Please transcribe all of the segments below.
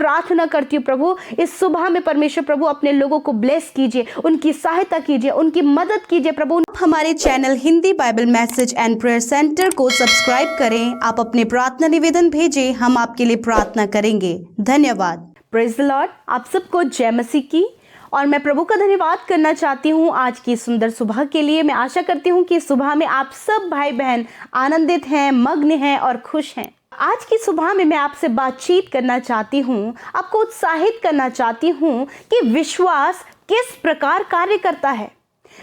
प्रार्थना करती हूँ प्रभु, इस सुबह में परमेश्वर प्रभु अपने लोगों को ब्लेस कीजिए, उनकी सहायता कीजिए, उनकी मदद कीजिए प्रभु। हमारे channel Hindi Bible message and prayer centre को सब्सक्राइब करें। आप अपने प्रार्थना निवेदन भेजें, हम आपके लिए प्रार्थना करेंगे। धन्यवाद। Praise the Lord. आप सबको जय मसीह की। और मैं प्रभु का धन्यवाद करना चाहती हूँ आज की सुंदर सुबह के लिए। मैं आशा करती हूँ कि सुबह में आप सब भाई बहन आनंदित हैं, मग्न हैं और खुश हैं। आज की सुबह में मैं आपसे बातचीत करना चाहती हूँ, आपको उत्साहित करना चाहती हूँ कि विश्वास किस प्रकार कार्य करता है,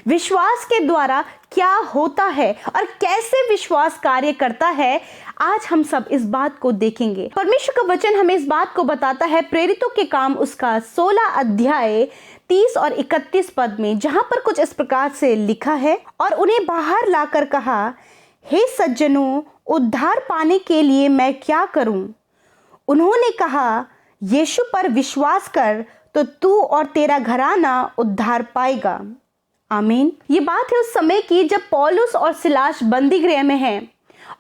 विश्वास के द्वारा क्या होता है और कैसे विश्वास कार्य करता है। आज हम सब इस बात को देखेंगे। परमेश्वर का वचन हमें इस बात को बताता है प्रेरितों के काम उसका 16 अध्याय 30 और 31 पद में, जहां पर कुछ इस प्रकार से लिखा है, और उन्हें बाहर लाकर कहा, हे सज्जनों, उद्धार पाने के लिए मैं क्या करूं? उन्होंने कहा, यीशु पर विश्वास कर तो तू और तेरा घराना उद्धार पाएगा। आमीन। ये बात है उस समय की जब पौलुस और सिलास बंदी गृह में हैं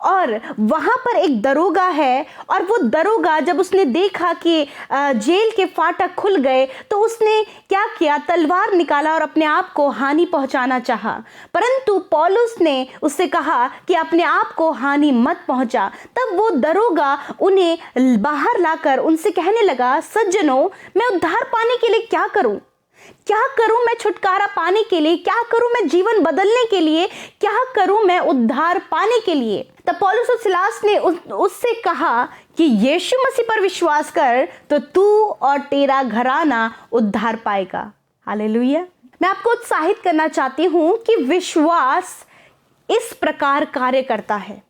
और वहां पर एक दरोगा है, और वो दरोगा जब उसने देखा कि जेल के फाटक खुल गए तो उसने क्या किया, तलवार निकाला और अपने आप को हानि पहुंचाना चाहा। परंतु पौलुस ने उससे कहा कि अपने आप को हानि मत पहुंचा। तब वो दरोगा उन्हें बाहर लाकर उनसे कहने लगा, सज्जनों, मैं उद्धार पाने के लिए क्या करूं? क्या करूं मैं छुटकारा पाने के लिए? क्या करूं मैं जीवन बदलने के लिए? क्या करूं मैं उद्धार पाने के लिए? तब पौलुस और सिलास ने उससे कहा कि यीशु मसीह पर विश्वास कर तो तू और तेरा घराना उद्धार पाएगा। हालेलुया। मैं आपको उत्साहित करना चाहती हूं कि विश्वास इस प्रकार कार्य करता है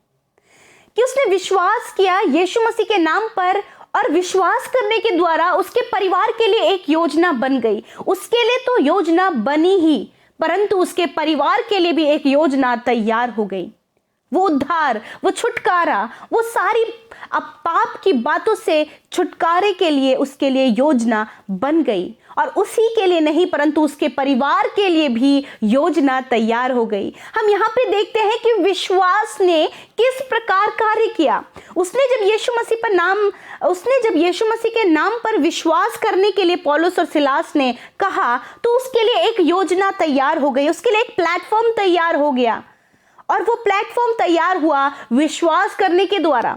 कि उसने विश्वास किया यीशु मसीह के नाम पर, और विश्वास करने के द्वारा उसके परिवार के लिए एक योजना बन गई। उसके लिए तो योजना बनी ही, परंतु उसके परिवार के लिए भी एक योजना तैयार हो गई। वो उद्धार, वो छुटकारा, वो सारी पाप की बातों से छुटकारे के लिए उसके लिए योजना बन गई। और उसी के लिए नहीं, परंतु उसके परिवार के लिए भी योजना तैयार हो गई। हम यहाँ पे देखते हैं कि विश्वास ने किस प्रकार कार्य किया। उसने जब यीशु मसीह के नाम पर विश्वास करने के लिए पौलुस और सिलास ने कहा, तो उसके लिए एक योजना तैयार हो गई, उसके लिए एक प्लेटफॉर्म तैयार हो गया। और वो प्लेटफॉर्म तैयार हुआ विश्वास करने के द्वारा।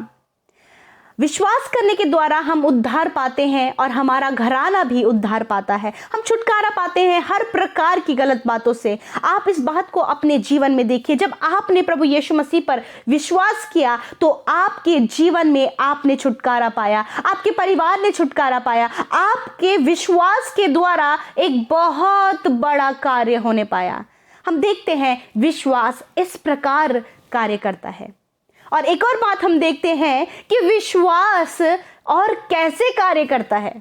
विश्वास करने के द्वारा हम उद्धार पाते हैं और हमारा घराना भी उद्धार पाता है। हम छुटकारा पाते हैं हर प्रकार की गलत बातों से। आप इस बात को अपने जीवन में देखिए। जब आपने प्रभु यीशु मसीह पर विश्वास किया तो आपके जीवन में आपने छुटकारा पाया, आपके परिवार ने छुटकारा पाया। आपके विश्वास के द्वारा एक बहुत बड़ा कार्य होने पाया। हम देखते हैं विश्वास इस प्रकार कार्य करता है। और एक और बात हम देखते हैं कि विश्वास और कैसे कार्य करता है।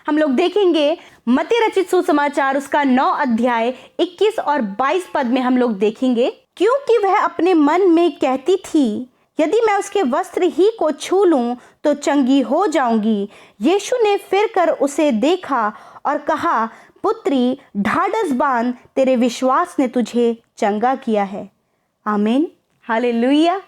हम लोग देखेंगे मत्ती रचित सुसमाचार उसका 9 अध्याय 21 और 22 पद में हम लोग देखेंगे, क्योंकि वह अपने मन में कहती थी, यदि मैं उसके वस्त्र ही को छू लूं तो चंगी हो जाऊंगी। यीशु ने फिर कर उसे देखा और कहा, पुत्री, ढाढ़स बांध, तेरे विश्वास ने तुझे चंगा किया है। आमीन। हालेलुया।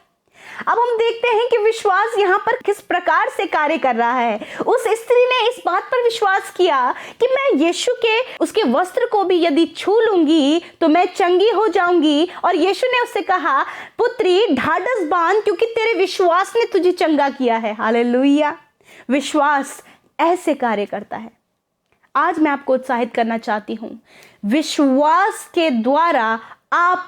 अब हम देखते हैं कि विश्वास यहाँ पर किस प्रकार से कार्य कर रहा है। उस स्त्री ने इस बात पर विश्वास किया कि मैं यीशु के उसके वस्त्र को भी यदि छू लूंगी तो मैं चंगी हो जाऊंगी। और यीशु ने उससे कहा, पुत्री, ढाढ़स बांध, क्योंकि तेरे विश्वास ने तुझे चंगा किया है। हालेलुया। विश्वास ऐसे कार्य करता है। आज मैं आपको उत्साहित करना चाहती हूँ, विश्वास के द्वारा आप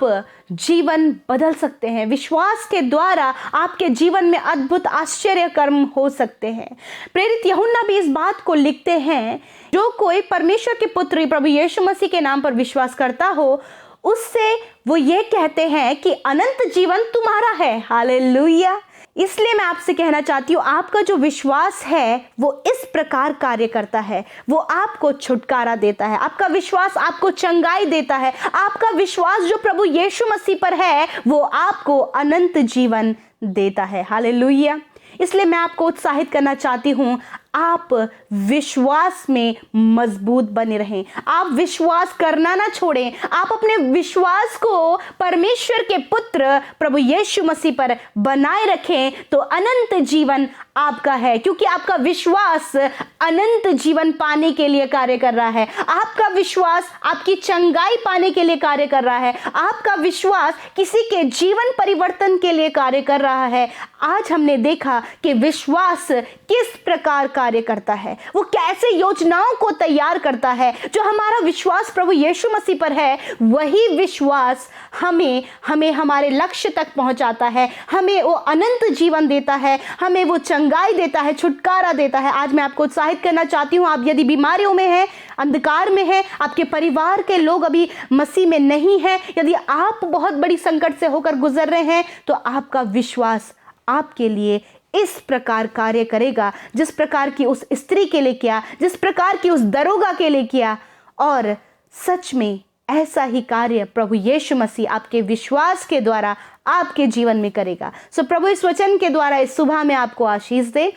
जीवन बदल सकते हैं। विश्वास के द्वारा आपके जीवन में अद्भुत आश्चर्य कर्म हो सकते हैं। प्रेरित यूहन्ना भी इस बात को लिखते हैं, जो कोई परमेश्वर के पुत्र प्रभु यीशु मसीह के नाम पर विश्वास करता हो, उससे वो ये कहते हैं कि अनंत जीवन तुम्हारा है। हालेलुया। इसलिए मैं आपसे कहना चाहती हूँ, आपका जो विश्वास है वो इस प्रकार कार्य करता है। वो आपको छुटकारा देता है, आपका विश्वास आपको चंगाई देता है। आपका विश्वास जो प्रभु यीशु मसीह पर है वो आपको अनंत जीवन देता है। हालेलुया। इसलिए मैं आपको उत्साहित करना चाहती हूँ, आप विश्वास में मजबूत बने रहें। आप विश्वास करना ना छोड़ें। आप अपने विश्वास को परमेश्वर के पुत्र प्रभु यीशु मसीह पर बनाए रखें तो अनंत जीवन आपका है, क्योंकि आपका विश्वास अनंत जीवन पाने के लिए कार्य कर रहा है। आपका विश्वास आपकी चंगाई पाने के लिए कार्य कर रहा है। आपका विश्वास किसी के जीवन परिवर्तन के लिए कार्य कर रहा है। आज हमने देखा कि विश्वास किस प्रकार कार्य करता है, वो कैसे योजनाओं को तैयार करता है। जो हमारा विश्वास प्रभु यीशु मसीह पर है, वही विश्वास हमें हमारे लक्ष्य तक पहुंचाता है, हमें वो अनंत जीवन देता है, हमें वो चंगाई देता है, छुटकारा देता है। आज मैं आपको उत्साहित करना चाहती हूँ, आप यदि बीमारियों में हैं, अंधकार में हैं, आपके परिवार के लोग अभी मसीह में नहीं हैं, यदि आप बहुत बड़ी संकट से होकर गुजर रहे हैं, तो आपका विश्वास आपके लिए इस प्रकार कार्य करेगा, जिस प्रकार की उस स्त्री के लिए किया, जिस प्रकार की उस दरोगा के लिए किया। और सच में ऐसा ही कार्य प्रभु यीशु मसीह आपके विश्वास के द्वारा आपके जीवन में करेगा। सो प्रभु इस वचन के द्वारा इस सुबह में आपको आशीष दे।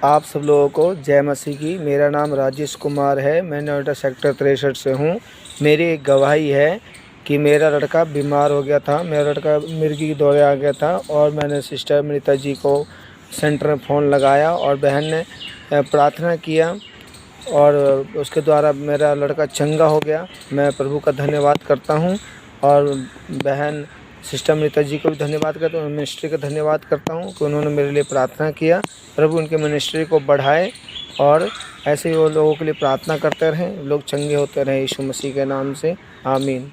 आप सब लोगों को जय मसीह की। मेरा नाम राजेश कुमार है, मैं नोएडा सेक्टर 63 से हूँ। मेरी एक गवाही है कि मेरा लड़का बीमार हो गया था, मेरा लड़का मिर्गी के दौरे आ गया था, और मैंने सिस्टर मनीता जी को सेंटर में फ़ोन लगाया और बहन ने प्रार्थना किया और उसके द्वारा मेरा लड़का चंगा हो गया। मैं प्रभु का धन्यवाद करता हूँ और बहन सिस्टर मनीता जी को भी धन्यवाद करता हूँ, मिनिस्ट्री का धन्यवाद करता हूँ कि उन्होंने मेरे लिए प्रार्थना किया। प्रभु उनके मिनिस्ट्री को बढ़ाए और ऐसे ही वो लोगों के लिए प्रार्थना करते रहें, लोग चंगे होते रहें यीशु मसीह के नाम से, आमीन।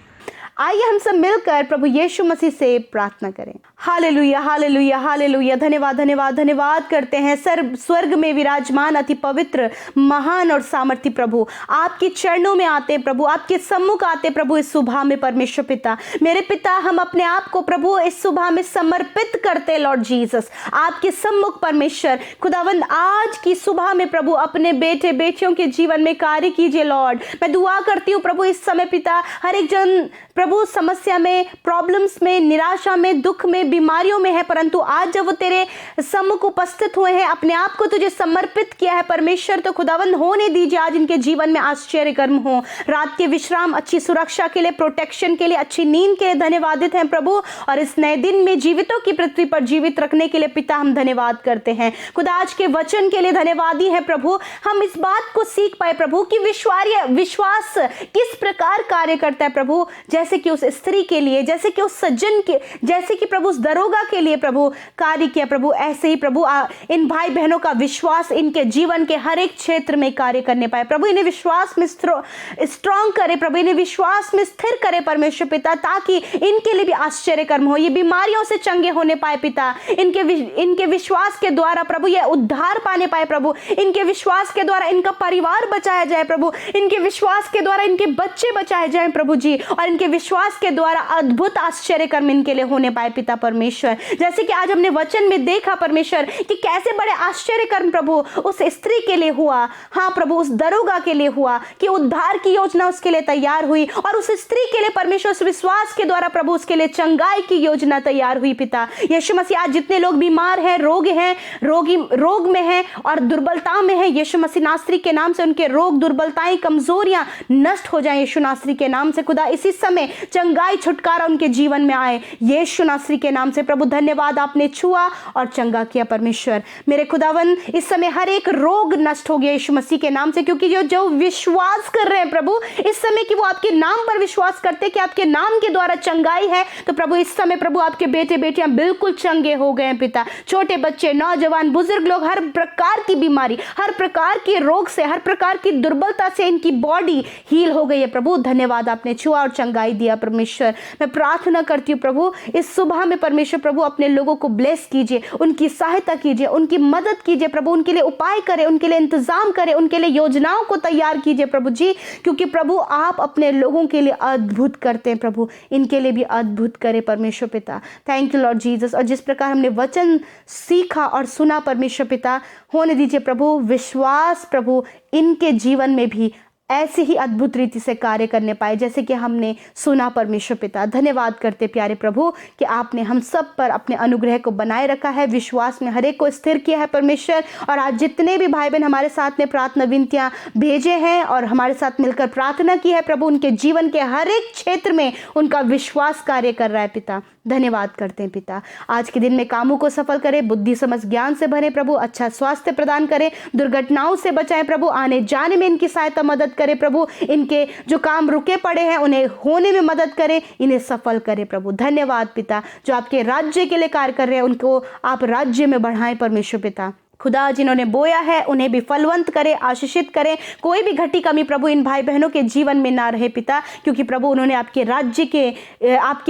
आइए हम सब मिलकर प्रभु यीशु मसीह से प्रार्थना करें। Hallelujah, hallelujah, hallelujah. धन्यवाद, धन्यवाद, धन्यवाद करते हैं स्वर्ग में विराजमान अति पवित्र, महान और सामर्थी प्रभु, आपके चरणों में आते हैं प्रभु, आपके सम्मुख आते प्रभु इस सुबह में। परमेश्वर पिता, मेरे पिता, हम अपने आप को प्रभु इस सुबह में समर्पित करते लॉर्ड जीसस आपके सम्मुख। परमेश्वर खुदावंद, आज की सुबह में प्रभु अपने बेटे बेटियों के जीवन में कार्य कीजिए लॉर्ड। मैं दुआ करती हूँ प्रभु इस समय पिता, हर एक जन प्रभु समस्या में, प्रॉब्लम्स में, निराशा में, दुख में, बीमारियों में है, परंतु आज जब वो तेरे सम्मुख उपस्थित हुए हैं, अपने आप को तुझे समर्पित किया है परमेश्वर, तो खुदावंद होने दीजिए आज इनके जीवन में आश्चर्य कर्म हो। रात के विश्राम, अच्छी सुरक्षा के लिए, प्रोटेक्शन के लिए, अच्छी नींद के लिए धन्यवादित हैं प्रभु। और इस नए दिन में जीवितों की पृथ्वी पर जीवित रखने के लिए पिता हम धन्यवाद करते हैं। खुदा आज के वचन के लिए धन्यवादी है प्रभु। हम इस बात को सीख पाए प्रभु कि विश्वास किस प्रकार कार्य करता है प्रभु, जैसे कि उस स्त्री के लिए, जैसे कि उस सज्जन के, जैसे कि प्रभु उस दरोगा के लिए प्रभु कार्य किया प्रभु, ऐसे ही प्रभु इन भाई बहनों का विश्वास इनके जीवन के हर एक क्षेत्र में कार्य करने पाए प्रभु। इन्हें विश्वास में स्ट्रॉन्ग करे प्रभु, इन्हें विश्वास में स्थिर करे परमेश्वर पिता, ताकि इनके लिए भी आश्चर्य कर्म हो, ये बीमारियों से चंगे होने पाए पिता। इनके विश्वास के द्वारा प्रभु ये उद्धार पाने पाए प्रभु, इनके विश्वास के द्वारा इनका परिवार बचाया जाए प्रभु, इनके विश्वास के द्वारा इनके बच्चे बचाए जाए प्रभु जी, और इनके विश्वास के द्वारा अद्भुत आश्चर्य कर्म इनके लिए होने पाए पिता परमेश्वर। जैसे कि आज हमने वचन में देखा परमेश्वर कि कैसे बड़े आश्चर्य कर्म प्रभु उस स्त्री के लिए हुआ, हाँ प्रभु उस दरोगा के लिए हुआ, कि उद्धार की योजना उसके लिए तैयार हुई, और उस स्त्री के लिए परमेश्वर उस विश्वास के द्वारा प्रभु उसके लिए चंगाई की योजना तैयार हुई पिता यीशु मसीह। आज जितने लोग बीमार हैं, रोग में हैं और दुर्बलता में हैं, यीशु मसीह नासरी के नाम से उनके रोग, दुर्बलताएं, कमजोरियां नष्ट हो जाए यीशु नासरी के नाम से। खुदा इसी समय चंगाई, छुटकारा उनके जीवन में आए यीशु नासरी के नाम से प्रभु। धन्यवाद, आपने छुआ और चंगा किया परमेश्वर। मेरे खुदावन, इस समय हर एक रोग नष्ट हो गया यीशु मसीह के नाम से, क्योंकि जो विश्वास कर रहे हैं प्रभु इस समय कि वो आपके नाम पर विश्वास करते कि आपके नाम के द्वारा चंगाई है, तो प्रभु इस समय प्रभु आपके बेटे बेटियां बिल्कुल चंगे हो गए हैं पिता। छोटे बच्चे, नौजवान, बुजुर्ग लोग, हर प्रकार की बीमारी, हर प्रकार के रोग से, हर प्रकार की दुर्बलता से इनकी बॉडी हील हो गई है प्रभु। धन्यवाद, आपने छुआ और चंगाई दिया परमेश्वर। मैं प्रार्थना करती हूँ प्रभु इस सुबह में परमेश्वर प्रभु अपने लोगों को ब्लेस कीजिए, उनकी सहायता कीजिए, उनकी मदद कीजिए प्रभु, उनके लिए उपाय करें, उनके लिए इंतजाम करें, उनके लिए योजनाओं को तैयार कीजिए प्रभु जी, क्योंकि प्रभु आप अपने लोगों के लिए अद्भुत करते हैं प्रभु, इनके लिए भी अद्भुत करें परमेश्वर पिता। Thank you Lord Jesus. और जिस प्रकार हमने वचन सीखा और सुना परमेश्वर पिता, होने दीजिए प्रभु विश्वास प्रभु इनके जीवन में भी ऐसी ही अद्भुत रीति से कार्य करने पाए जैसे कि हमने सुना परमेश्वर पिता। धन्यवाद करते प्यारे प्रभु कि आपने हम सब पर अपने अनुग्रह को बनाए रखा है, विश्वास में हर एक को स्थिर किया है परमेश्वर। और आज जितने भी भाई बहन हमारे साथ में प्रार्थना विनतियां भेजे हैं और हमारे साथ मिलकर प्रार्थना की है प्रभु, उनके जीवन के हर एक क्षेत्र में उनका विश्वास कार्य कर रहा है पिता। धन्यवाद करते हैं पिता। आज के दिन में कामों को सफल करें, बुद्धि समझ ज्ञान से भरे प्रभु, अच्छा स्वास्थ्य प्रदान करें, दुर्घटनाओं से बचाएं प्रभु, आने जाने में इनकी सहायता मदद करें प्रभु, इनके जो काम रुके पड़े हैं उन्हें होने में मदद करें, इन्हें सफल करें प्रभु। धन्यवाद पिता, जो आपके राज्य के लिए कार्य कर रहे हैं उनको आप राज्य में बढ़ाएं परमेश्वर पिता। खुदा जिन्होंने बोया है उन्हें भी फलवंत करें, आशीषित करें, कोई भी घटी कमी प्रभु इन भाई बहनों के जीवन में ना रहे पिता, क्योंकि प्रभु उन्होंने आपके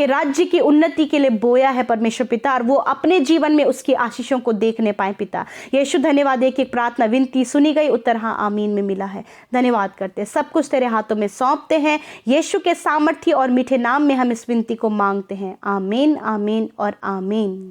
राज्य की उन्नति के लिए बोया है परमेश्वर पिता, और वो अपने जीवन में उसकी आशीषों को देखने पाए पिता। यीशु धन्यवाद, एक प्रार्थना विनती सुनी गई, उत्तर हाँ आमीन में मिला है। धन्यवाद करते, सब कुछ तेरे हाथों में सौंपते हैं, यीशु के सामर्थ्य और मीठे नाम में हम इस विनती को मांगते हैं। आमीन, आमीन और आमीन।